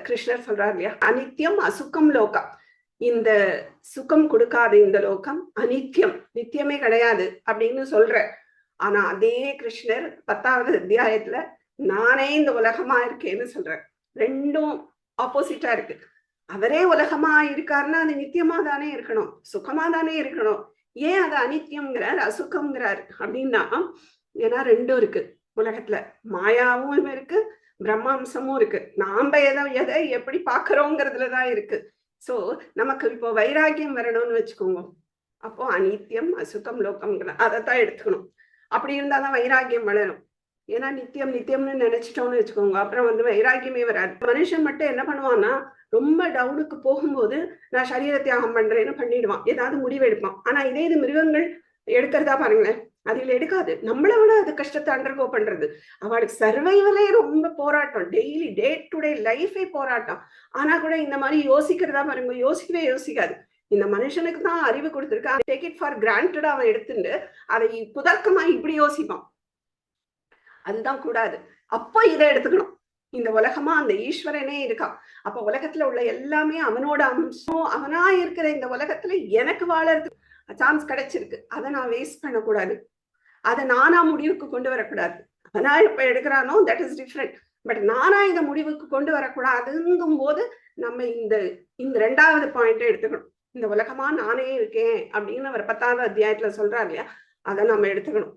கிருஷ்ணர் சொல்றார் இல்லையா, அனித்யம் அசுக்கம் லோகம். இந்த சுகம் கொடுக்காத இந்த லோகம் அனித்யம், நித்தியமே கிடையாது அப்படின்னு சொல்ற. ஆனா அதே கிருஷ்ணர் 10வது அத்தியாயத்துல நானே இந்த உலகமா இருக்கேன்னு சொல்றார். ரெண்டும் ஆப்போசிட்டா இருக்கு. அவரே உலகமா இருக்காருன்னா அது நித்தியமா தானே இருக்கணும், சுகமா தானே இருக்கணும். ஏன் அது அனித்தியம்ங்கிறார், அசுகம்ங்கிறார் அப்படின்னா, ஏன்னா ரெண்டும் இருக்கு உலகத்துல. மாயாவும் இருக்கு, பிரம்மாம்சமும் இருக்கு. நாம எதை எப்படி பாக்குறோங்கிறதுலதான் இருக்கு. சோ நமக்கு இப்போ வைராகியம் வரணும்னு வச்சுக்கோங்க, அப்போ அனித்தியம் அசுகம் லோகம்ங்கிற அதைத்தான் எடுத்துக்கணும். அப்படி இருந்தாதான் வைராகியம் வளரும். ஏன்னா நித்தியம் நித்தியம்னு நினைச்சிட்டோம்னு வச்சுக்கோங்க, அப்புறம் வைராகியமே வராது. மனுஷன் மட்டும் என்ன பண்ணுவான்னா, ரொம்ப டவுனுக்கு போகும்போது நான் சரீர தியாகம் பண்றேன்னு பண்ணிடுவான், ஏதாவது முடிவு எடுப்பான். ஆனா இதே இது மிருகங்கள் எடுக்கிறதா பாருங்களேன், அதில் எடுக்காது. நம்மளை விட அது கஷ்டத்தை அண்டர்கோ பண்றது. அவளுக்கு சர்வைவலே ரொம்ப போராட்டம், டெய்லி டே டு டே லைஃபே போராட்டம். ஆனா கூட இந்த மாதிரி யோசிக்கிறதா பாருங்க, யோசிக்கவே யோசிக்காது. இந்த மனுஷனுக்கு தான் அறிவு கொடுத்துருக்கான், டேக் இட் ஃபார் கிராண்டட் அவன் எடுத்துட்டு அதை குதர்க்கமா இப்படி யோசிப்பான். அதுதான் கூடாது. அப்ப இதை எடுத்துக்கணும். இந்த உலகமா அந்த ஈஸ்வரனே இருக்கான். அப்ப உலகத்துல உள்ள எல்லாமே அவனோட அம்சம். அவனா இருக்கிற இந்த உலகத்துல எனக்கு வாழறதுக்கு சான்ஸ் கிடைச்சிருக்கு, அதை நான் வேஸ்ட் பண்ணக்கூடாது. அதை நானா முடிவுக்கு கொண்டு வரக்கூடாது. அவனா இப்ப எடுக்கிறானோ தட் இஸ் டிஃப்ரெண்ட். பட் நானா இந்த முடிவுக்கு கொண்டு வரக்கூடாதுங்கும் போது நம்ம இந்த 2வது பாயிண்ட் எடுத்துக்கணும். இந்த உலகமா நானே இருக்கேன் அப்படின்னு அவர் 10வது அத்தியாயத்துல சொல்றாரு இல்லையா, அதை நம்ம எடுத்துக்கணும்.